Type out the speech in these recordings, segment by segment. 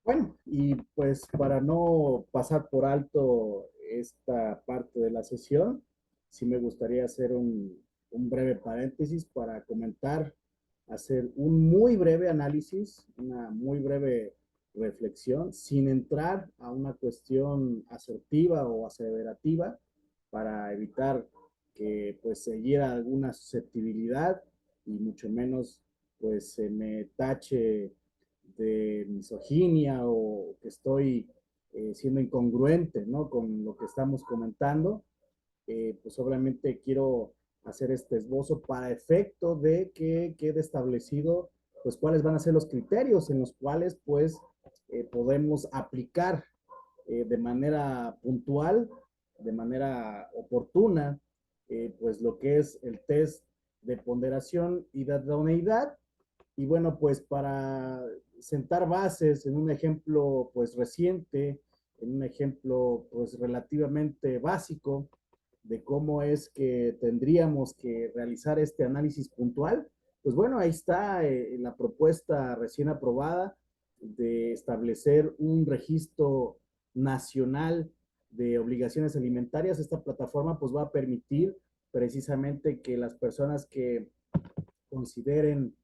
Bueno, y pues para no pasar por alto esta parte de la sesión, sí me gustaría hacer un breve paréntesis para comentar, hacer un muy breve análisis, una muy breve reflexión, sin entrar a una cuestión asertiva o aseverativa, para evitar que pues se hiera alguna susceptibilidad y mucho menos pues se me tache de misoginia o que estoy siendo incongruente, ¿no? Con lo que estamos comentando. Pues obviamente quiero hacer este esbozo para efecto de que quede establecido pues cuáles van a ser los criterios en los cuales pues podemos aplicar de manera puntual, de manera oportuna, pues lo que es el test de ponderación y de idoneidad. Y bueno, pues para sentar bases en un ejemplo pues reciente, en un ejemplo pues relativamente básico de cómo es que tendríamos que realizar este análisis puntual, pues bueno, ahí está la propuesta recién aprobada de establecer un registro nacional de obligaciones alimentarias. Esta plataforma pues va a permitir precisamente que las personas que consideren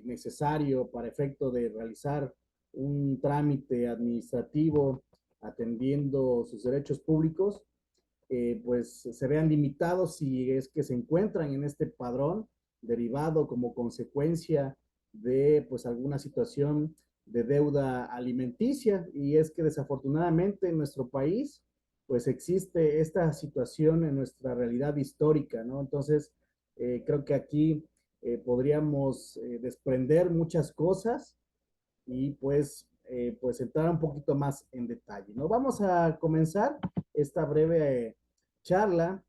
necesario para efecto de realizar un trámite administrativo atendiendo sus derechos públicos, pues se vean limitados si es que se encuentran en este padrón derivado como consecuencia de pues alguna situación de deuda alimenticia. Y es que desafortunadamente en nuestro país pues existe esta situación en nuestra realidad histórica, ¿no? Entonces, creo que aquí podríamos desprender muchas cosas y pues entrar un poquito más en detalle, ¿no? Vamos a comenzar esta breve charla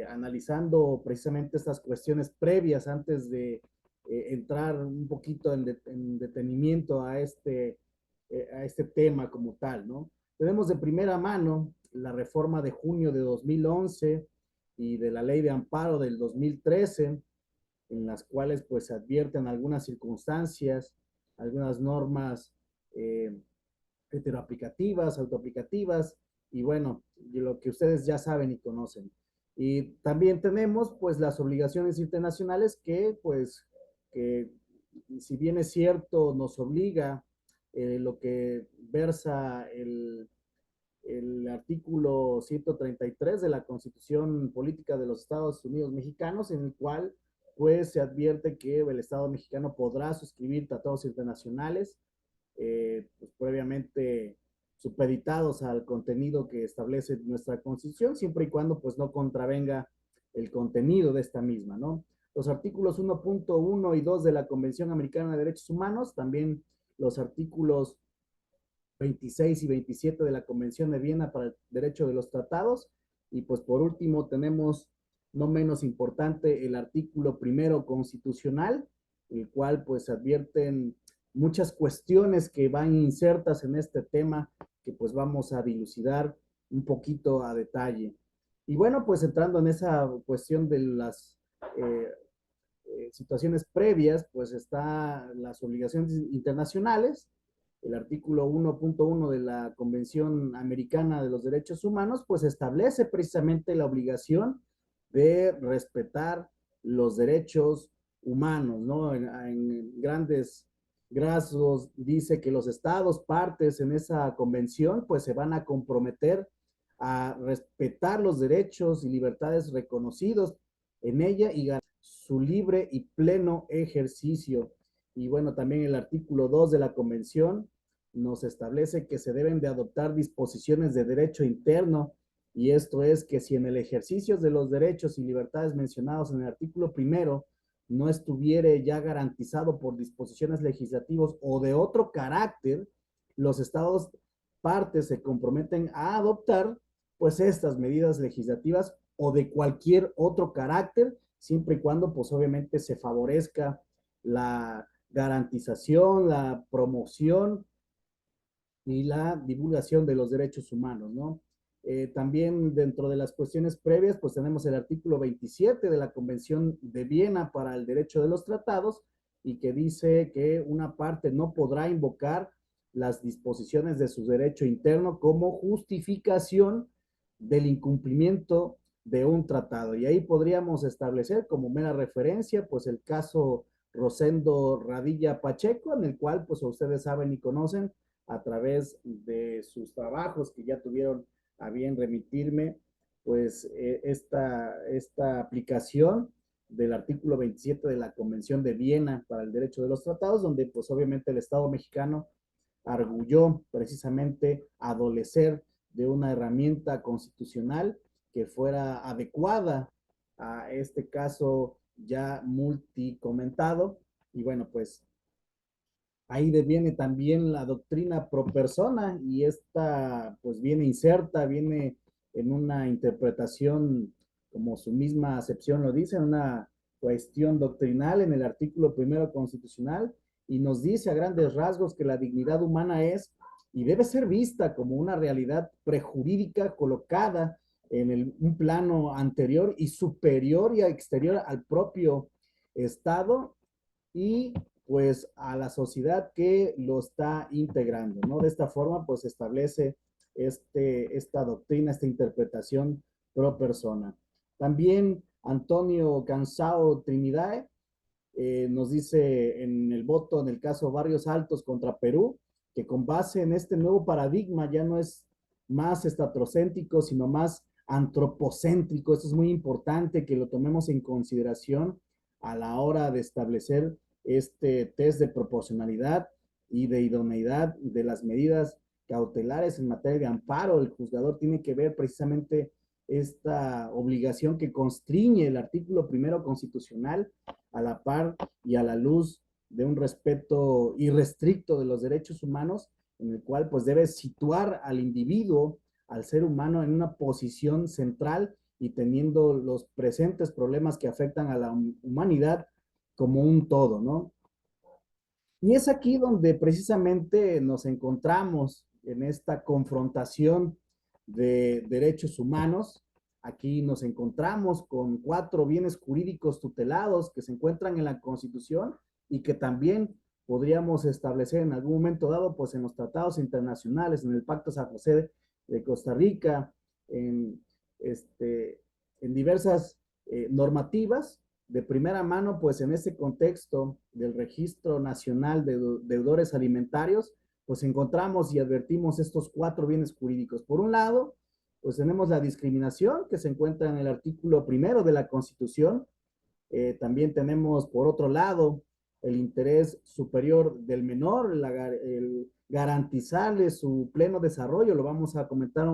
analizando precisamente estas cuestiones previas antes de entrar un poquito en detenimiento a este tema como tal, ¿no? Tenemos de primera mano la reforma de junio de 2011 y de la ley de amparo del 2013, en las cuales pues se advierten algunas circunstancias, algunas normas eh, heteroaplicativas, autoaplicativas, y bueno, y lo que ustedes ya saben y conocen. Y también tenemos pues las obligaciones internacionales que si bien es cierto, nos obliga lo que versa el artículo 133 de la Constitución Política de los Estados Unidos Mexicanos, en el cual pues se advierte que el Estado mexicano podrá suscribir tratados internacionales pues, previamente supeditados al contenido que establece nuestra Constitución, siempre y cuando pues no contravenga el contenido de esta misma, ¿no? Los artículos 1.1 y 2 de la Convención Americana de Derechos Humanos, también los artículos 26 y 27 de la Convención de Viena para el Derecho de los Tratados. Y pues por último tenemos, no menos importante, el artículo primero constitucional, el cual pues advierten muchas cuestiones que van insertas en este tema que pues vamos a dilucidar un poquito a detalle. Y bueno, pues entrando en esa cuestión de las situaciones previas, pues está las obligaciones internacionales, el artículo 1.1 de la Convención Americana de los Derechos Humanos, pues establece precisamente la obligación de respetar los derechos humanos, ¿no? En grandes rasgos dice que los estados partes en esa convención, pues se van a comprometer a respetar los derechos y libertades reconocidos en ella y su libre y pleno ejercicio. Y bueno, también el artículo 2 de la Convención nos establece que se deben de adoptar disposiciones de derecho interno, y esto es que si en el ejercicio de los derechos y libertades mencionados en el artículo primero no estuviere ya garantizado por disposiciones legislativas o de otro carácter, los estados partes se comprometen a adoptar pues estas medidas legislativas o de cualquier otro carácter, siempre y cuando pues obviamente se favorezca la garantización, la promoción y la divulgación de los derechos humanos, ¿no? También dentro de las cuestiones previas, pues tenemos el artículo 27 de la Convención de Viena para el Derecho de los Tratados, y que dice que una parte no podrá invocar las disposiciones de su derecho interno como justificación del incumplimiento de un tratado. Y ahí podríamos establecer como mera referencia, pues el caso Rosendo Radilla Pacheco, en el cual, pues ustedes saben y conocen a través de sus trabajos que ya tuvieron a bien remitirme, pues esta aplicación del artículo 27 de la Convención de Viena para el Derecho de los Tratados, donde pues obviamente el Estado mexicano arguyó precisamente adolecer de una herramienta constitucional que fuera adecuada a este caso ya multicomentado. Y bueno, pues ahí viene también la doctrina pro persona y esta pues viene inserta, viene en una interpretación, como su misma acepción lo dice, una cuestión doctrinal en el artículo primero constitucional y nos dice a grandes rasgos que la dignidad humana es y debe ser vista como una realidad prejurídica colocada en un plano anterior y superior y exterior al propio Estado y pues a la sociedad que lo está integrando, ¿no? De esta forma, pues establece esta doctrina, esta interpretación pro persona. También Antonio Cansao Trinidad nos dice en el voto, en el caso Barrios Altos contra Perú, que con base en este nuevo paradigma ya no es más estatrocéntrico, sino más antropocéntrico. Esto es muy importante que lo tomemos en consideración a la hora de establecer este test de proporcionalidad y de idoneidad de las medidas cautelares en materia de amparo. El juzgador tiene que ver precisamente esta obligación que constriñe el artículo primero constitucional a la par y a la luz de un respeto irrestricto de los derechos humanos, en el cual pues debe situar al individuo, al ser humano, en una posición central y teniendo los presentes problemas que afectan a la humanidad como un todo, ¿no? Y es aquí donde precisamente nos encontramos en esta confrontación de derechos humanos. Aquí nos encontramos con 4 bienes jurídicos tutelados que se encuentran en la Constitución y que también podríamos establecer en algún momento dado, pues en los tratados internacionales, en el Pacto San José de Costa Rica, en, este, en diversas normativas de primera mano, pues en este contexto del Registro Nacional de Deudores Alimentarios, pues encontramos y advertimos estos 4 bienes jurídicos. Por un lado, pues tenemos la discriminación que se encuentra en el artículo primero de la Constitución. También tenemos, por otro lado, el interés superior del menor, el garantizarle su pleno desarrollo, lo vamos a comentar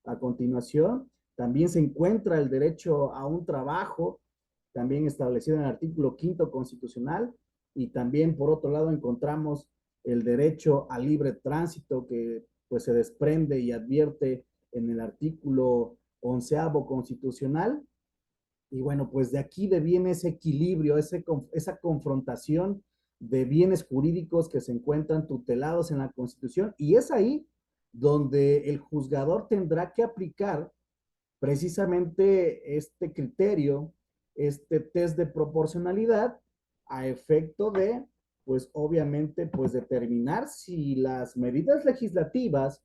a continuación. También se encuentra el derecho a un trabajo, también establecido en el artículo quinto constitucional, y también por otro lado encontramos el derecho al libre tránsito que pues se desprende y advierte en el artículo onceavo constitucional. Y bueno, pues de aquí deviene ese equilibrio, esa confrontación de bienes jurídicos que se encuentran tutelados en la Constitución, y es ahí donde el juzgador tendrá que aplicar precisamente este criterio, este test de proporcionalidad a efecto de, pues obviamente, pues determinar si las medidas legislativas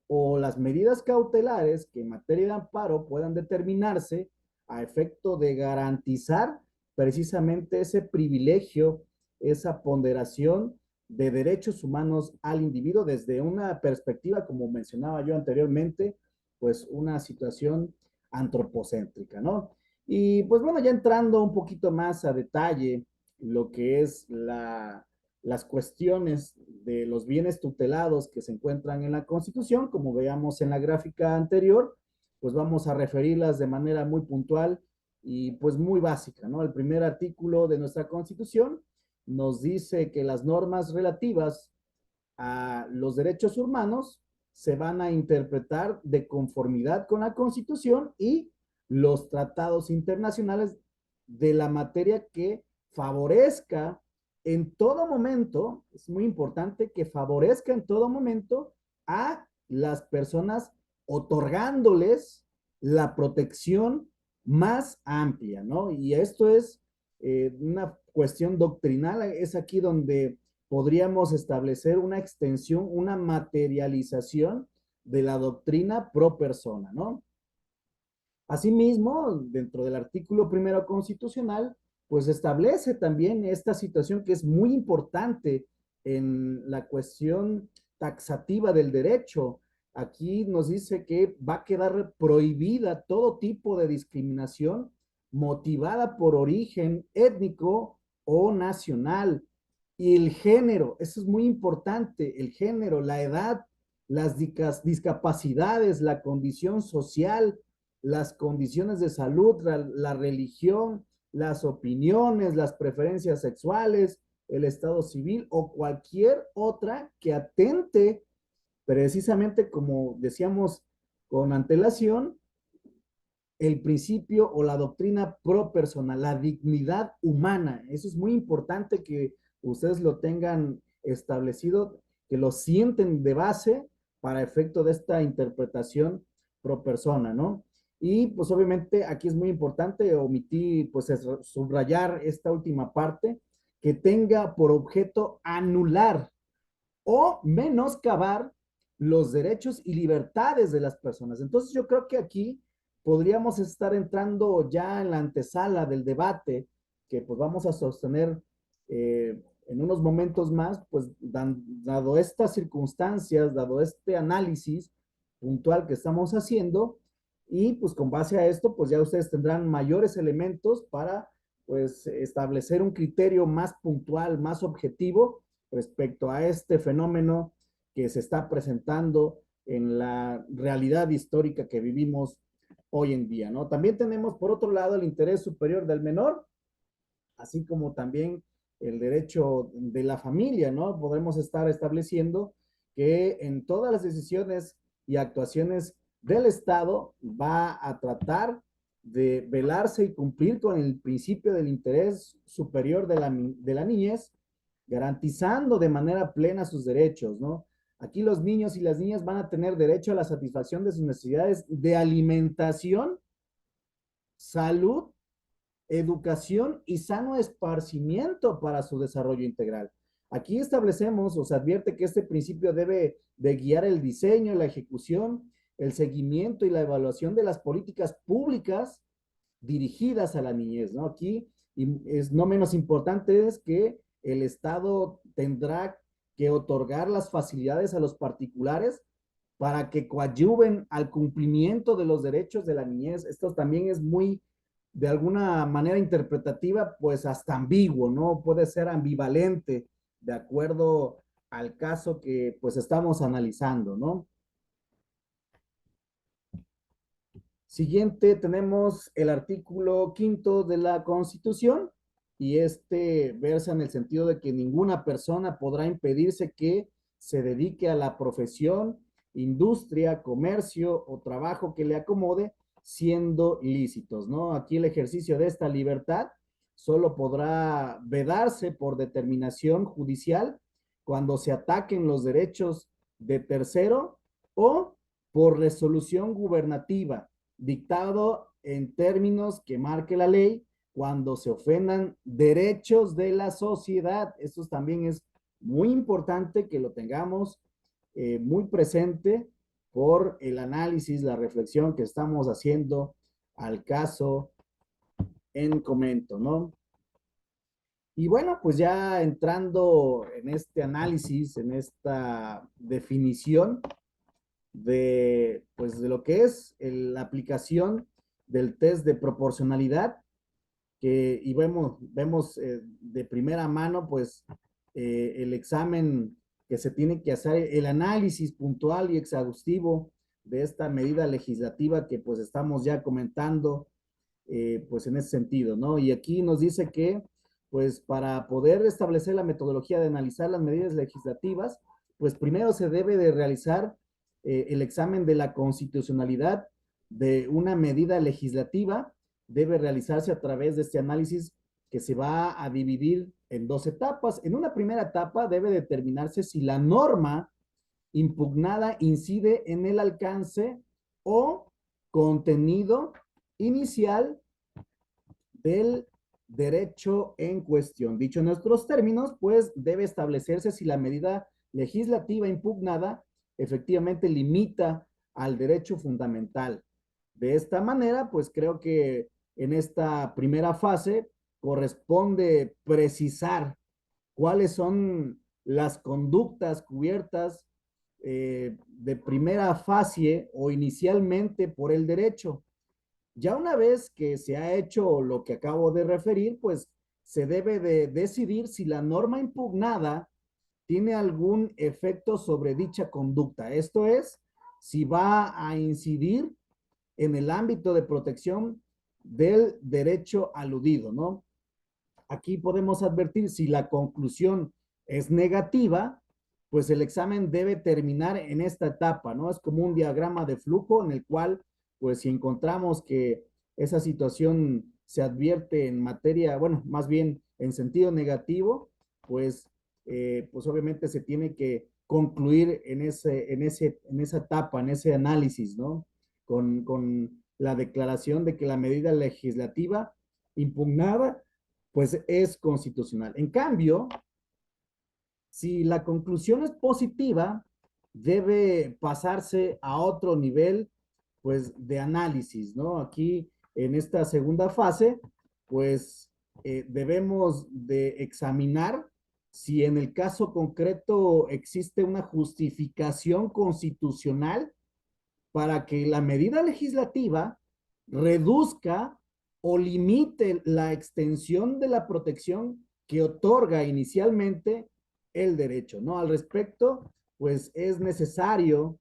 o las medidas cautelares que en materia de amparo puedan determinarse a efecto de garantizar precisamente ese privilegio, esa ponderación de derechos humanos al individuo desde una perspectiva, como mencionaba yo anteriormente, pues una situación antropocéntrica, ¿no? Y pues bueno, ya entrando un poquito más a detalle lo que es las cuestiones de los bienes tutelados que se encuentran en la Constitución, como veamos en la gráfica anterior, pues vamos a referirlas de manera muy puntual y pues muy básica, ¿no? El primer artículo de nuestra Constitución nos dice que las normas relativas a los derechos humanos se van a interpretar de conformidad con la Constitución y los tratados internacionales de la materia que favorezca en todo momento, es muy importante que favorezca en todo momento a las personas otorgándoles la protección más amplia, ¿no? Y esto es una cuestión doctrinal, es aquí donde podríamos establecer una extensión, una materialización de la doctrina pro persona, ¿no? Asimismo, dentro del artículo primero constitucional, pues establece también esta situación que es muy importante en la cuestión taxativa del derecho. Aquí nos dice que va a quedar prohibida todo tipo de discriminación motivada por origen étnico o nacional. Y el género, eso es muy importante, el género, la edad, las discapacidades, la condición social, las condiciones de salud, la religión, las opiniones, las preferencias sexuales, el estado civil o cualquier otra que atente precisamente, como decíamos con antelación, el principio o la doctrina pro persona, la dignidad humana. Eso es muy importante que ustedes lo tengan establecido, que lo sienten de base para efecto de esta interpretación pro persona, ¿no? Y pues obviamente aquí es muy importante omitir, pues subrayar esta última parte, que tenga por objeto anular o menoscabar los derechos y libertades de las personas. Entonces yo creo que aquí podríamos estar entrando ya en la antesala del debate que pues vamos a sostener en unos momentos más, pues dado estas circunstancias, dado este análisis puntual que estamos haciendo, y pues con base a esto, pues ya ustedes tendrán mayores elementos para pues establecer un criterio más puntual, más objetivo respecto a este fenómeno que se está presentando en la realidad histórica que vivimos hoy en día, ¿no? También tenemos, por otro lado, el interés superior del menor, así como también el derecho de la familia, ¿no? Podremos estar estableciendo que en todas las decisiones y actuaciones del Estado va a tratar de velarse y cumplir con el principio del interés superior de la niñez, garantizando de manera plena sus derechos, ¿no? Aquí los niños y las niñas van a tener derecho a la satisfacción de sus necesidades de alimentación, salud, educación y sano esparcimiento para su desarrollo integral. Aquí establecemos o se advierte que este principio debe de guiar el diseño, la ejecución, el seguimiento y la evaluación de las políticas públicas dirigidas a la niñez, ¿no? Aquí es no menos importante es que el Estado tendrá que otorgar las facilidades a los particulares para que coadyuven al cumplimiento de los derechos de la niñez. Esto también es muy, de alguna manera interpretativa, pues hasta ambiguo, ¿no? Puede ser ambivalente de acuerdo al caso que pues estamos analizando, ¿no? Siguiente, tenemos el artículo quinto de la Constitución y este versa en el sentido de que ninguna persona podrá impedirse que se dedique a la profesión, industria, comercio o trabajo que le acomode, siendo lícitos, ¿no? Aquí el ejercicio de esta libertad solo podrá vedarse por determinación judicial cuando se ataquen los derechos de tercero o por resolución gubernativa dictado en términos que marque la ley cuando se ofendan derechos de la sociedad. Esto también es muy importante que lo tengamos muy presente por el análisis, la reflexión que estamos haciendo al caso en comento, ¿no? Y bueno, pues ya entrando en este análisis, en esta definición, pues, de lo que es la aplicación del test de proporcionalidad, y vemos de primera mano, pues, el examen que se tiene que hacer, el análisis puntual y exhaustivo de esta medida legislativa que pues estamos ya comentando, pues en ese sentido, ¿no? Y aquí nos dice que, pues para poder establecer la metodología de analizar las medidas legislativas, pues primero se debe de realizar el examen de la constitucionalidad de una medida legislativa, debe realizarse a través de este análisis que se va a dividir en dos etapas. En una primera etapa debe determinarse si la norma impugnada incide en el alcance o contenido inicial del derecho en cuestión. Dicho en nuestros términos, pues debe establecerse si la medida legislativa impugnada efectivamente limita al derecho fundamental. De esta manera, pues creo que en esta primera fase corresponde precisar cuáles son las conductas cubiertas de primera fase o inicialmente por el derecho. Ya una vez que se ha hecho lo que acabo de referir, pues se debe de decidir si la norma impugnada tiene algún efecto sobre dicha conducta. Esto es, si va a incidir en el ámbito de protección del derecho aludido, ¿no? Aquí podemos advertir si la conclusión es negativa, pues el examen debe terminar en esta etapa, ¿no? Es como un diagrama de flujo en el cual, pues si encontramos que esa situación se advierte en materia, bueno, más bien en sentido negativo, pues, pues obviamente se tiene que concluir en esa etapa, en ese análisis, ¿no? Con la declaración de que la medida legislativa impugnada pues es constitucional. En cambio, si la conclusión es positiva, debe pasarse a otro nivel, pues, de análisis, ¿no? Aquí, en esta segunda fase, pues, debemos de examinar si en el caso concreto existe una justificación constitucional para que la medida legislativa reduzca o limite la extensión de la protección que otorga inicialmente el derecho, ¿no? Al respecto, pues es necesario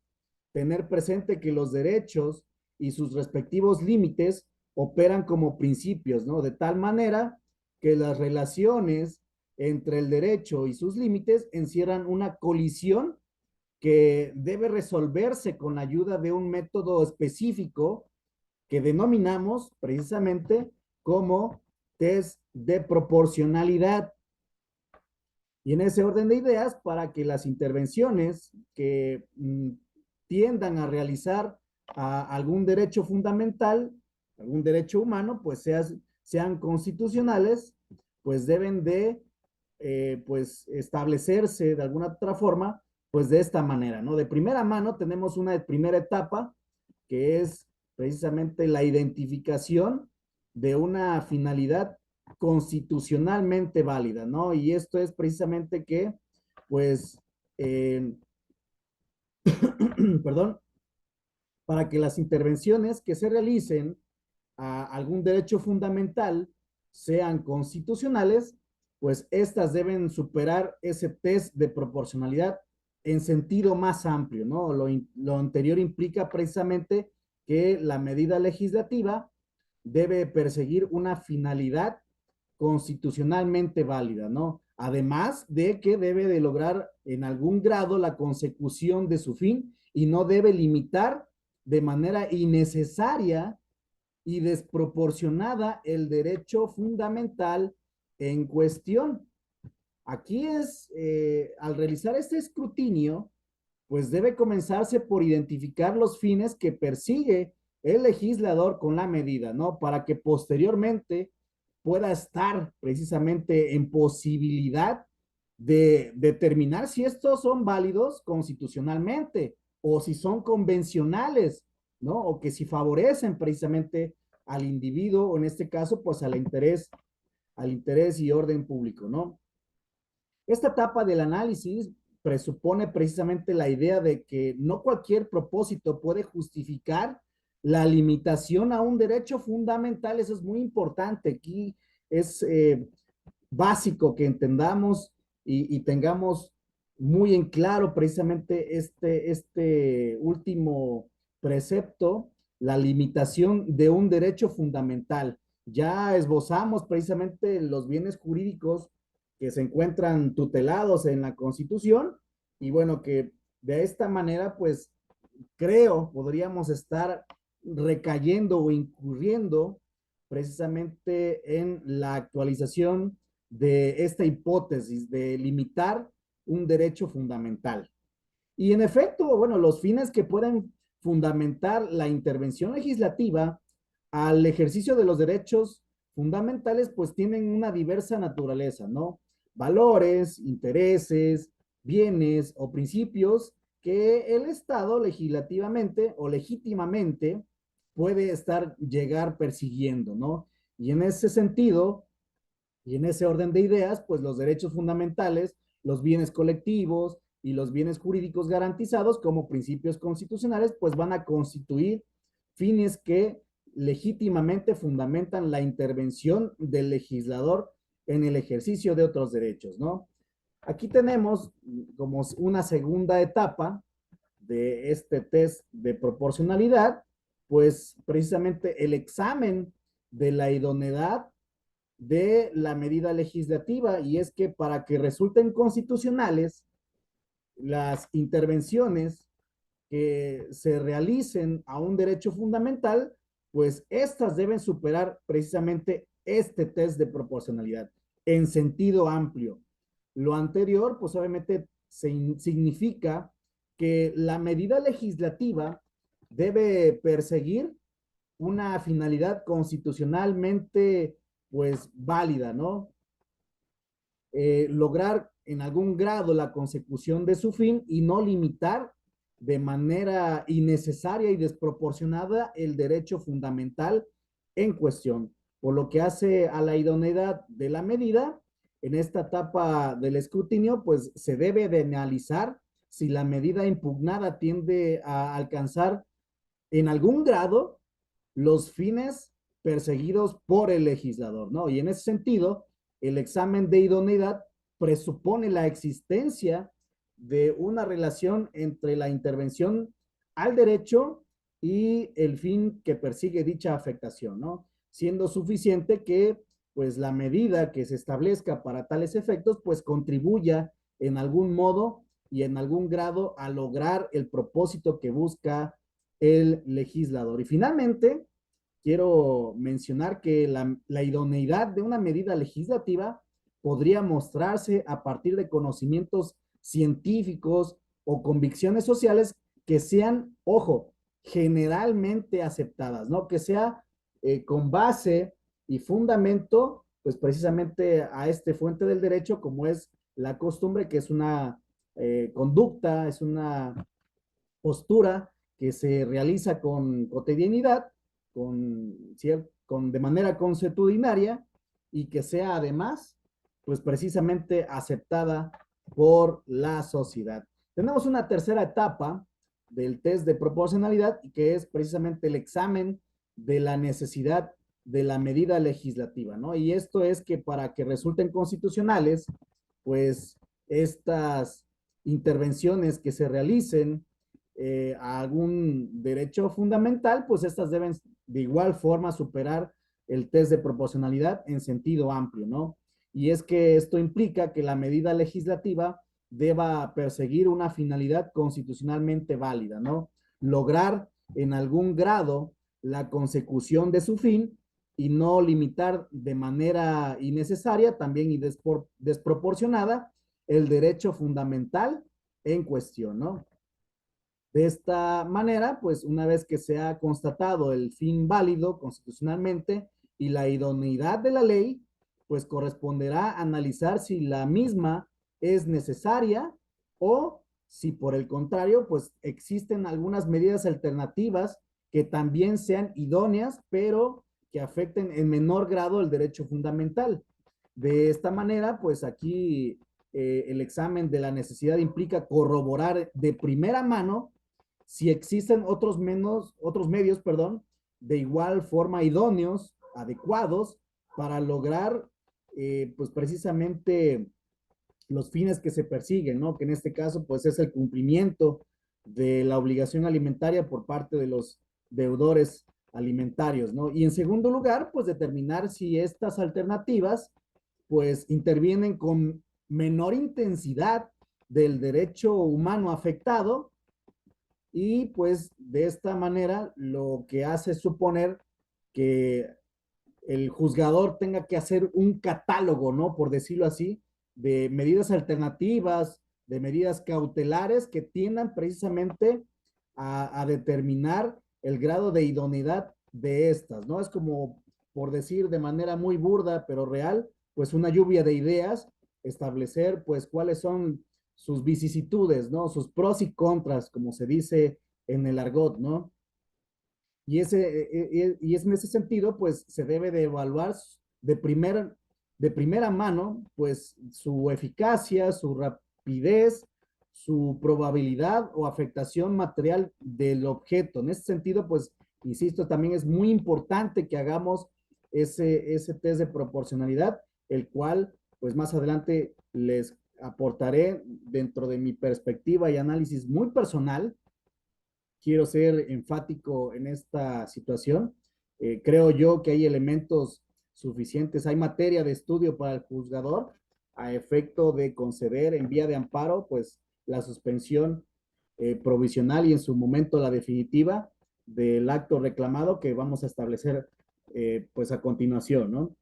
tener presente que los derechos y sus respectivos límites operan como principios, ¿no? De tal manera que las relaciones entre el derecho y sus límites encierran una colisión que debe resolverse con la ayuda de un método específico que denominamos precisamente como test de proporcionalidad. Y en ese orden de ideas, para que las intervenciones que tiendan a realizar a algún derecho fundamental, algún derecho humano, pues sean constitucionales, pues deben de pues establecerse de alguna otra forma, pues de esta manera, ¿no? De primera mano tenemos una primera etapa que es precisamente la identificación de una finalidad constitucionalmente válida, ¿no? Y esto es precisamente que, pues, perdón, para que las intervenciones que se realicen a algún derecho fundamental sean constitucionales, pues estas deben superar ese test de proporcionalidad en sentido más amplio, ¿no? Lo anterior implica precisamente que la medida legislativa debe perseguir una finalidad constitucionalmente válida, ¿no? Además de que debe de lograr en algún grado la consecución de su fin y no debe limitar de manera innecesaria y desproporcionada el derecho fundamental en cuestión. Aquí es, al realizar este escrutinio, pues debe comenzarse por identificar los fines que persigue el legislador con la medida, ¿no? Para que posteriormente pueda estar precisamente en posibilidad de determinar si estos son válidos constitucionalmente o si son convencionales, ¿no? O que si favorecen precisamente al individuo, o en este caso, pues al interés y orden público, ¿no? Esta etapa del análisis presupone precisamente la idea de que no cualquier propósito puede justificar la limitación a un derecho fundamental. Eso es muy importante. Aquí es básico que entendamos y tengamos muy en claro precisamente este último precepto, la limitación de un derecho fundamental. Ya esbozamos precisamente los bienes jurídicos que se encuentran tutelados en la Constitución y bueno, que de esta manera, pues creo, podríamos estar recayendo o incurriendo precisamente en la actualización de esta hipótesis de limitar un derecho fundamental. Y en efecto, bueno, los fines que pueden fundamentar la intervención legislativa al ejercicio de los derechos fundamentales pues tienen una diversa naturaleza, ¿no? Valores, intereses, bienes o principios que el Estado legislativamente o legítimamente puede llegar persiguiendo, ¿no? Y en ese sentido, y en ese orden de ideas, pues los derechos fundamentales, los bienes colectivos y los bienes jurídicos garantizados como principios constitucionales, pues van a constituir fines que legítimamente fundamentan la intervención del legislador en el ejercicio de otros derechos, ¿no? Aquí tenemos como una segunda etapa de este test de proporcionalidad, pues precisamente el examen de la idoneidad de la medida legislativa, y es que para que resulten constitucionales las intervenciones que se realicen a un derecho fundamental, pues estas deben superar precisamente este test de proporcionalidad en sentido amplio. Lo anterior, pues obviamente significa que la medida legislativa debe perseguir una finalidad constitucionalmente pues válida, ¿no? Lograr en algún grado la consecución de su fin y no limitar de manera innecesaria y desproporcionada el derecho fundamental en cuestión. Por lo que hace a la idoneidad de la medida, en esta etapa del escrutinio, pues se debe de analizar si la medida impugnada tiende a alcanzar en algún grado los fines perseguidos por el legislador, ¿no? Y en ese sentido, el examen de idoneidad presupone la existencia de una relación entre la intervención al derecho y el fin que persigue dicha afectación, ¿no? Siendo suficiente que, pues, la medida que se establezca para tales efectos, pues, contribuya en algún modo y en algún grado a lograr el propósito que busca el legislador. Y finalmente, quiero mencionar que la idoneidad de una medida legislativa podría mostrarse a partir de conocimientos científicos o convicciones sociales que sean, ojo, generalmente aceptadas, ¿no? Que sea con base y fundamento, pues precisamente a este fuente del derecho, como es la costumbre, que es una conducta, es una postura que se realiza con cotidianidad, de manera consuetudinaria y que sea además, pues precisamente aceptada por la sociedad. Tenemos una tercera etapa del test de proporcionalidad, que es precisamente el examen de la necesidad de la medida legislativa, ¿no? Y esto es que para que resulten constitucionales, pues estas intervenciones que se realicen a algún derecho fundamental, pues estas deben de igual forma superar el test de proporcionalidad en sentido amplio, ¿no? Y es que esto implica que la medida legislativa deba perseguir una finalidad constitucionalmente válida, ¿no? Lograr en algún grado la consecución de su fin y no limitar de manera innecesaria también y desproporcionada el derecho fundamental en cuestión, ¿no? De esta manera, pues una vez que se ha constatado el fin válido constitucionalmente y la idoneidad de la ley, pues corresponderá analizar si la misma es necesaria o si por el contrario, pues existen algunas medidas alternativas que también sean idóneas, pero que afecten en menor grado el derecho fundamental. De esta manera, pues aquí el examen de la necesidad implica corroborar de primera mano si existen otros medios, perdón, de igual forma idóneos, adecuados, para lograr, pues precisamente los fines que se persiguen, ¿no? Que en este caso, pues es el cumplimiento de la obligación alimentaria por parte de los deudores alimentarios, ¿no? Y en segundo lugar, pues determinar si estas alternativas, pues intervienen con menor intensidad del derecho humano afectado y pues de esta manera lo que hace es suponer que el juzgador tenga que hacer un catálogo, ¿no? Por decirlo así, de medidas alternativas, de medidas cautelares que tiendan precisamente a determinar el grado de idoneidad de estas, ¿no? Es como por decir de manera muy burda, pero real, pues una lluvia de ideas, establecer pues cuáles son sus vicisitudes, ¿no? Sus pros y contras, como se dice en el argot, ¿no? Y es en ese sentido, pues se debe de evaluar de primera mano, pues su eficacia, su rapidez, su probabilidad o afectación material del objeto. En ese sentido, pues, insisto, también es muy importante que hagamos ese test de proporcionalidad, el cual, pues más adelante les aportaré dentro de mi perspectiva y análisis muy personal. Quiero ser enfático en esta situación. Creo yo que hay elementos suficientes, hay materia de estudio para el juzgador a efecto de conceder en vía de amparo, pues la suspensión provisional y en su momento la definitiva del acto reclamado que vamos a establecer pues a continuación, ¿no?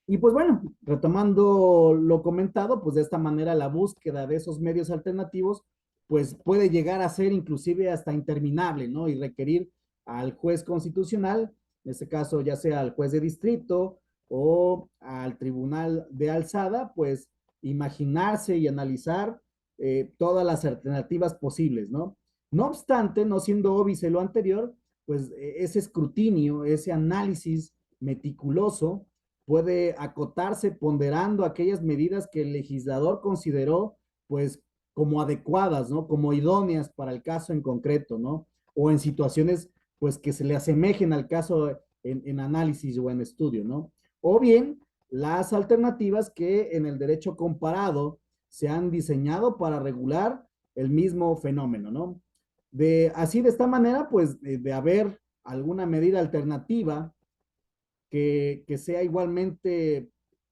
Y pues bueno, retomando lo comentado, pues de esta manera la búsqueda de esos medios alternativos, pues puede llegar a ser inclusive hasta interminable, ¿no? Y requerir al juez constitucional, en este caso ya sea al juez de distrito o al tribunal de alzada, pues imaginarse y analizar todas las alternativas posibles, ¿no? No obstante, no siendo óbice lo anterior, pues ese escrutinio, ese análisis meticuloso, puede acotarse ponderando aquellas medidas que el legislador consideró, pues, como adecuadas, ¿no? Como idóneas para el caso en concreto, ¿no? O en situaciones, pues, que se le asemejen al caso en análisis o en estudio, ¿no? O bien, las alternativas que en el derecho comparado se han diseñado para regular el mismo fenómeno, ¿no? Así, de esta manera, pues, de haber alguna medida alternativa que sea igualmente,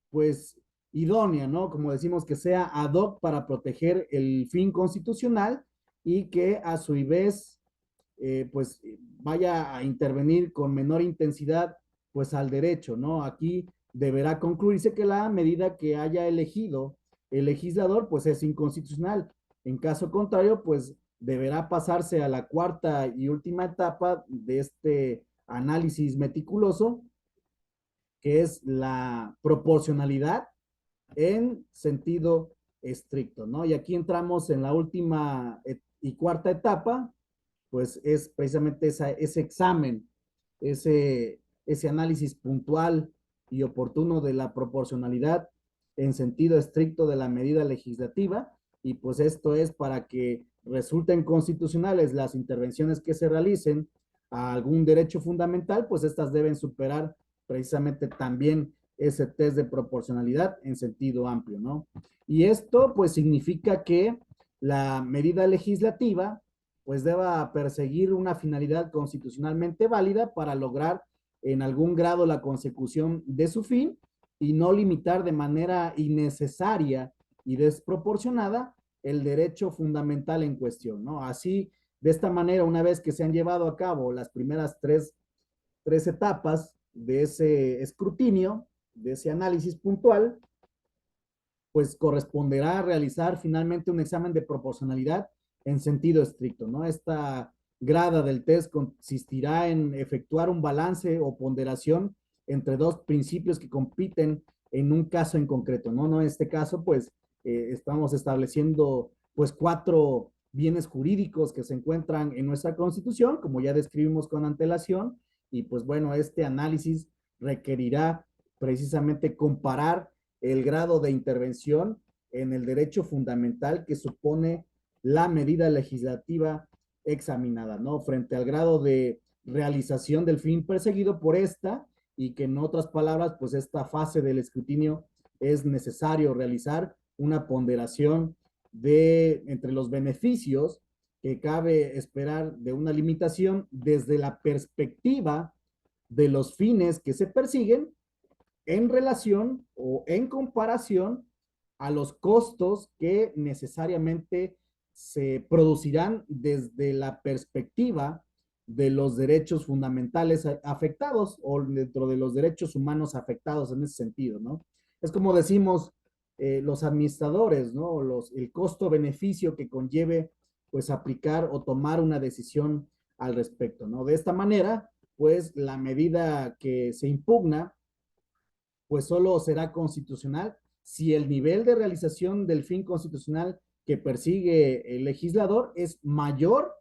pues, idónea, ¿no? Como decimos, que sea ad hoc para proteger el fin constitucional y que a su vez, pues, vaya a intervenir con menor intensidad, pues, al derecho, ¿no? Aquí deberá concluirse que la medida que haya elegido el legislador, pues, es inconstitucional. En caso contrario, pues, deberá pasarse a la cuarta y última etapa de este análisis meticuloso, que es la proporcionalidad en sentido estricto, ¿no? Y aquí entramos en la última y cuarta etapa, pues es precisamente ese examen, ese análisis puntual y oportuno de la proporcionalidad en sentido estricto de la medida legislativa, y pues esto es para que resulten constitucionales las intervenciones que se realicen a algún derecho fundamental, pues estas deben superar precisamente también ese test de proporcionalidad en sentido amplio, ¿no? Y esto pues significa que la medida legislativa pues deba perseguir una finalidad constitucionalmente válida para lograr en algún grado la consecución de su fin y no limitar de manera innecesaria y desproporcionada el derecho fundamental en cuestión, ¿no? Así, de esta manera, una vez que se han llevado a cabo las primeras tres etapas de ese escrutinio, de ese análisis puntual, pues corresponderá realizar finalmente un examen de proporcionalidad en sentido estricto, ¿no? Esta grada del test consistirá en efectuar un balance o ponderación entre dos principios que compiten en un caso en concreto, ¿no? En este caso, pues, estamos estableciendo, pues, cuatro bienes jurídicos que se encuentran en nuestra Constitución, como ya describimos con antelación, y pues bueno, este análisis requerirá precisamente comparar el grado de intervención en el derecho fundamental que supone la medida legislativa examinada, ¿no? Frente al grado de realización del fin perseguido por esta, y que en otras palabras, pues esta fase del escrutinio es necesario realizar una ponderación entre los beneficios que cabe esperar de una limitación desde la perspectiva de los fines que se persiguen en relación o en comparación a los costos que necesariamente se producirán desde la perspectiva de los derechos fundamentales afectados o dentro de los derechos humanos afectados en ese sentido, ¿no? Es como decimos los administradores, ¿no? El costo-beneficio que conlleve, pues, aplicar o tomar una decisión al respecto, ¿no? De esta manera, pues la medida que se impugna, pues solo será constitucional si el nivel de realización del fin constitucional que persigue el legislador es mayor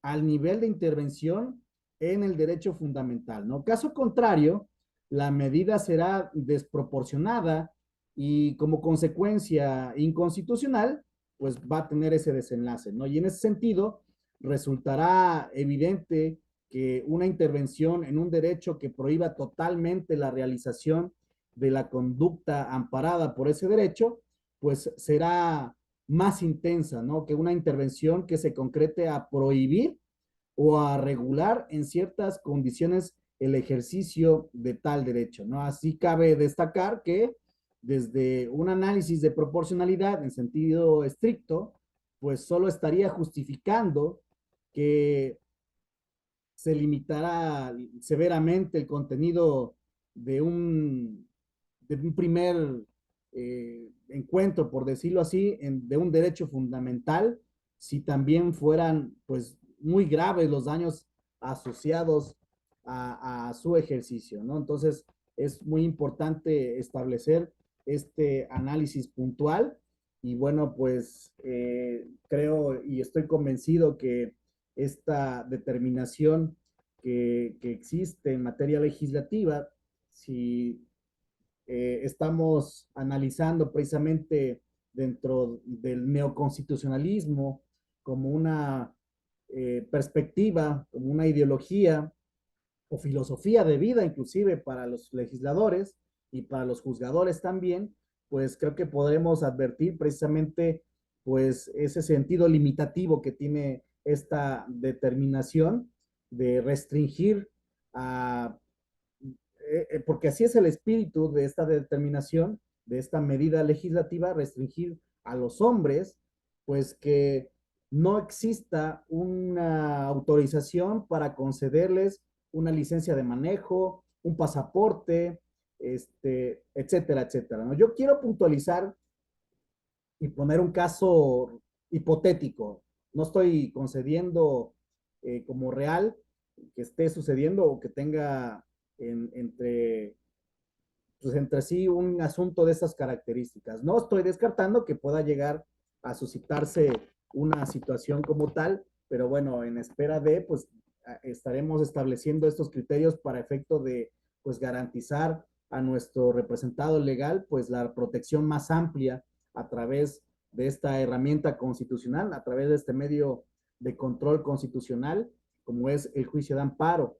al nivel de intervención en el derecho fundamental, ¿no? Caso contrario, la medida será desproporcionada y como consecuencia inconstitucional, pues va a tener ese desenlace, ¿no? Y en ese sentido, resultará evidente que una intervención en un derecho que prohíba totalmente la realización de la conducta amparada por ese derecho, pues será más intensa, ¿no? Que una intervención que se concrete a prohibir o a regular en ciertas condiciones el ejercicio de tal derecho, ¿no? Así cabe destacar que desde un análisis de proporcionalidad en sentido estricto, pues solo estaría justificando que se limitará severamente el contenido de un, de un primer encuentro, por decirlo así, de un derecho fundamental, si también fueran pues muy graves los daños asociados a su ejercicio, ¿no? Entonces es muy importante establecer este análisis puntual y bueno, pues creo y estoy convencido que esta determinación que existe en materia legislativa, si estamos analizando precisamente dentro del neoconstitucionalismo como una perspectiva, como una ideología o filosofía de vida inclusive para los legisladores y para los juzgadores también, pues creo que podremos advertir precisamente pues ese sentido limitativo que tiene esta determinación de restringir a porque así es el espíritu de esta determinación, de esta medida legislativa, restringir a los hombres, pues que no exista una autorización para concederles una licencia de manejo, un pasaporte, etcétera, etcétera, ¿no? Yo quiero puntualizar y poner un caso hipotético. No estoy concediendo como real que esté sucediendo o que tenga entre, pues entre sí un asunto de esas características. No estoy descartando que pueda llegar a suscitarse una situación como tal, pero bueno, en espera de, pues estaremos estableciendo estos criterios para efecto de, pues garantizar a nuestro representado legal, pues la protección más amplia a través de esta herramienta constitucional, a través de este medio de control constitucional, como es el juicio de amparo.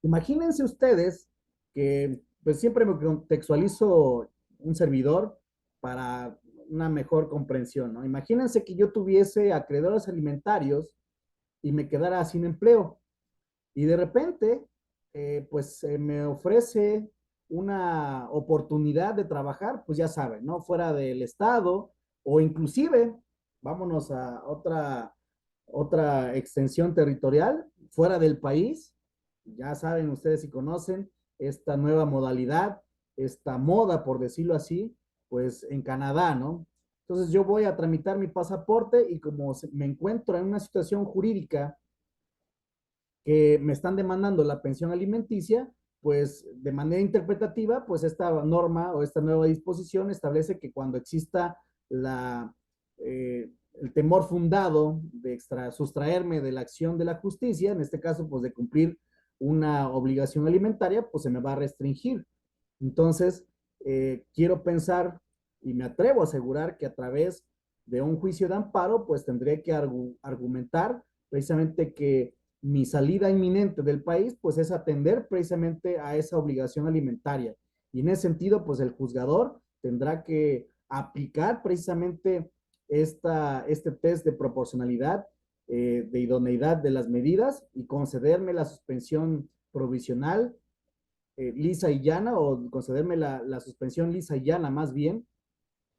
Imagínense ustedes que pues siempre me contextualizo un servidor para una mejor comprensión, ¿no? Imagínense que yo tuviese acreedores alimentarios y me quedara sin empleo y de repente pues me ofrece una oportunidad de trabajar, pues ya saben, ¿no? Fuera del estado o inclusive, vámonos a otra extensión territorial, fuera del país. Ya saben ustedes si conocen esta nueva modalidad, esta moda, por decirlo así, pues en Canadá, ¿no? Entonces yo voy a tramitar mi pasaporte y como me encuentro en una situación jurídica que me están demandando la pensión alimenticia, pues de manera interpretativa, pues esta norma o esta nueva disposición establece que cuando exista el temor fundado de sustraerme de la acción de la justicia, en este caso, pues de cumplir una obligación alimentaria, pues se me va a restringir. Entonces, quiero pensar y me atrevo a asegurar que a través de un juicio de amparo, pues tendré que argumentar precisamente que mi salida inminente del país, pues es atender precisamente a esa obligación alimentaria. Y en ese sentido, pues el juzgador tendrá que aplicar precisamente este test de proporcionalidad, de idoneidad de las medidas y concederme la suspensión provisional lisa y llana o concederme la suspensión lisa y llana más bien.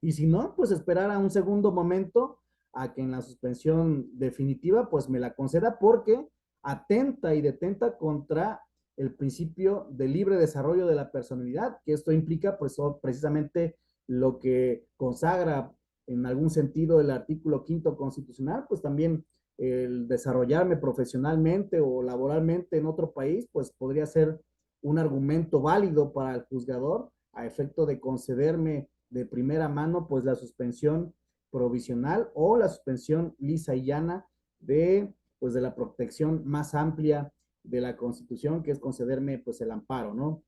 Y si no, pues esperar a un segundo momento a que en la suspensión definitiva pues me la conceda porque atenta y detenta contra el principio de libre desarrollo de la personalidad, que esto implica pues precisamente lo que consagra en algún sentido el artículo quinto constitucional, pues también el desarrollarme profesionalmente o laboralmente en otro país, pues podría ser un argumento válido para el juzgador a efecto de concederme de primera mano pues la suspensión provisional o la suspensión lisa y llana de pues de la protección más amplia de la Constitución, que es concederme pues el amparo, ¿no?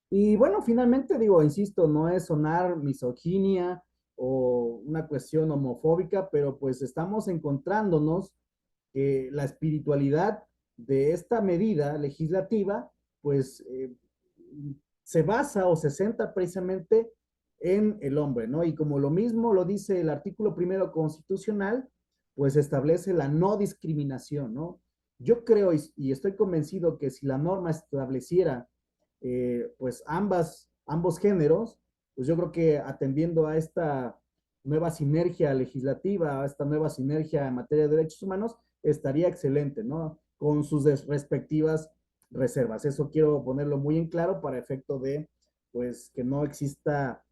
Y bueno, finalmente digo, insisto, no es sonar misoginia o una cuestión homofóbica, pero pues estamos encontrándonos que la espiritualidad de esta medida legislativa, pues se basa o se centra precisamente en el hombre, ¿no? Y como lo mismo lo dice el artículo primero constitucional, pues establece la no discriminación, ¿no? Yo creo y estoy convencido que si la norma estableciera pues ambos géneros, pues yo creo que atendiendo a esta nueva sinergia legislativa, a esta nueva sinergia en materia de derechos humanos, estaría excelente, ¿no? Con sus respectivas reservas. Eso quiero ponerlo muy en claro para efecto de, pues, que no exista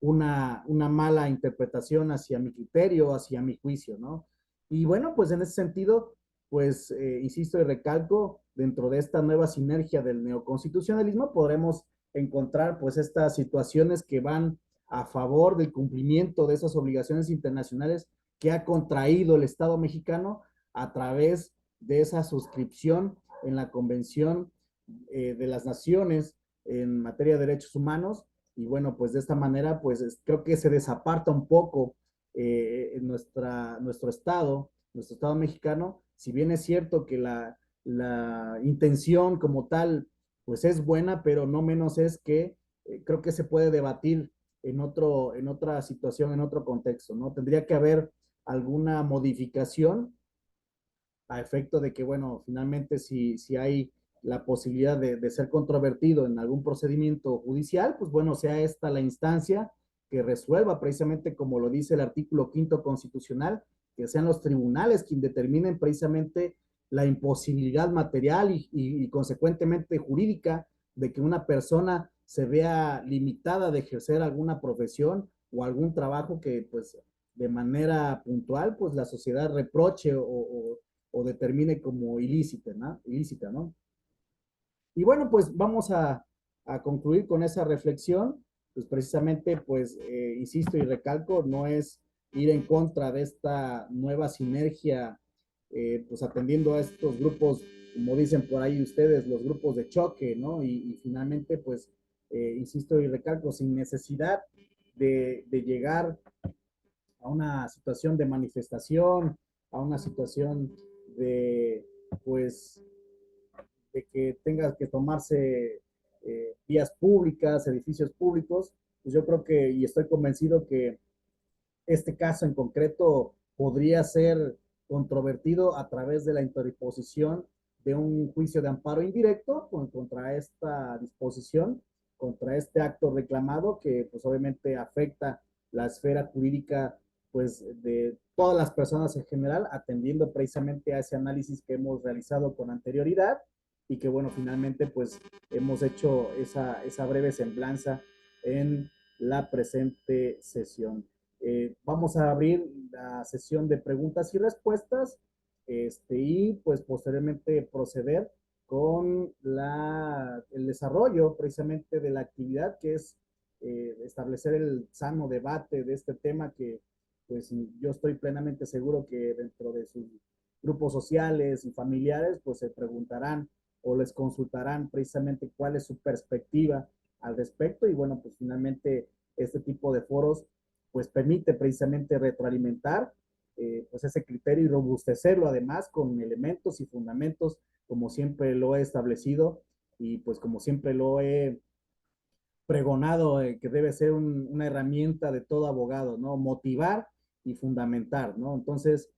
una mala interpretación hacia mi criterio, hacia mi juicio, ¿no? Y bueno, pues en ese sentido, pues insisto y recalco, dentro de esta nueva sinergia del neoconstitucionalismo podremos encontrar pues estas situaciones que van a favor del cumplimiento de esas obligaciones internacionales que ha contraído el Estado mexicano a través de esa suscripción en la Convención de las Naciones en materia de derechos humanos y bueno, pues de esta manera, pues creo que se desaparta un poco nuestro estado mexicano, si bien es cierto que la intención como tal, pues es buena, pero no menos es que creo que se puede debatir en otra situación, en otro contexto, ¿no? Tendría que haber alguna modificación a efecto de que, bueno, finalmente si hay la posibilidad de ser controvertido en algún procedimiento judicial, pues bueno, sea esta la instancia que resuelva precisamente como lo dice el artículo quinto constitucional, que sean los tribunales quienes determinen precisamente la imposibilidad material y consecuentemente jurídica de que una persona se vea limitada de ejercer alguna profesión o algún trabajo que pues de manera puntual pues la sociedad reproche o determine como ilícita, ¿no? Y bueno, pues vamos a concluir con esa reflexión, pues precisamente, pues, insisto y recalco, no es ir en contra de esta nueva sinergia, pues atendiendo a estos grupos, como dicen por ahí ustedes, los grupos de choque, ¿no? Y finalmente, pues, insisto y recalco, sin necesidad de llegar a una situación de manifestación, a una situación de, pues, de que tenga que tomarse vías públicas, edificios públicos, pues yo creo que, y estoy convencido que este caso en concreto podría ser controvertido a través de la interposición de un juicio de amparo indirecto contra esta disposición, contra este acto reclamado que pues obviamente afecta la esfera jurídica pues de todas las personas en general, atendiendo precisamente a ese análisis que hemos realizado con anterioridad y que bueno, finalmente pues hemos hecho esa breve semblanza en la presente sesión. Vamos a abrir la sesión de preguntas y respuestas y pues posteriormente proceder con el desarrollo precisamente de la actividad que es establecer el sano debate de este tema que pues yo estoy plenamente seguro que dentro de sus grupos sociales y familiares pues se preguntarán o les consultarán precisamente cuál es su perspectiva al respecto y bueno pues finalmente este tipo de foros pues permite precisamente retroalimentar pues ese criterio y robustecerlo además con elementos y fundamentos como siempre lo he establecido y pues como siempre lo he pregonado que debe ser una herramienta de todo abogado, ¿no? Motivar y fundamentar, ¿no? Entonces,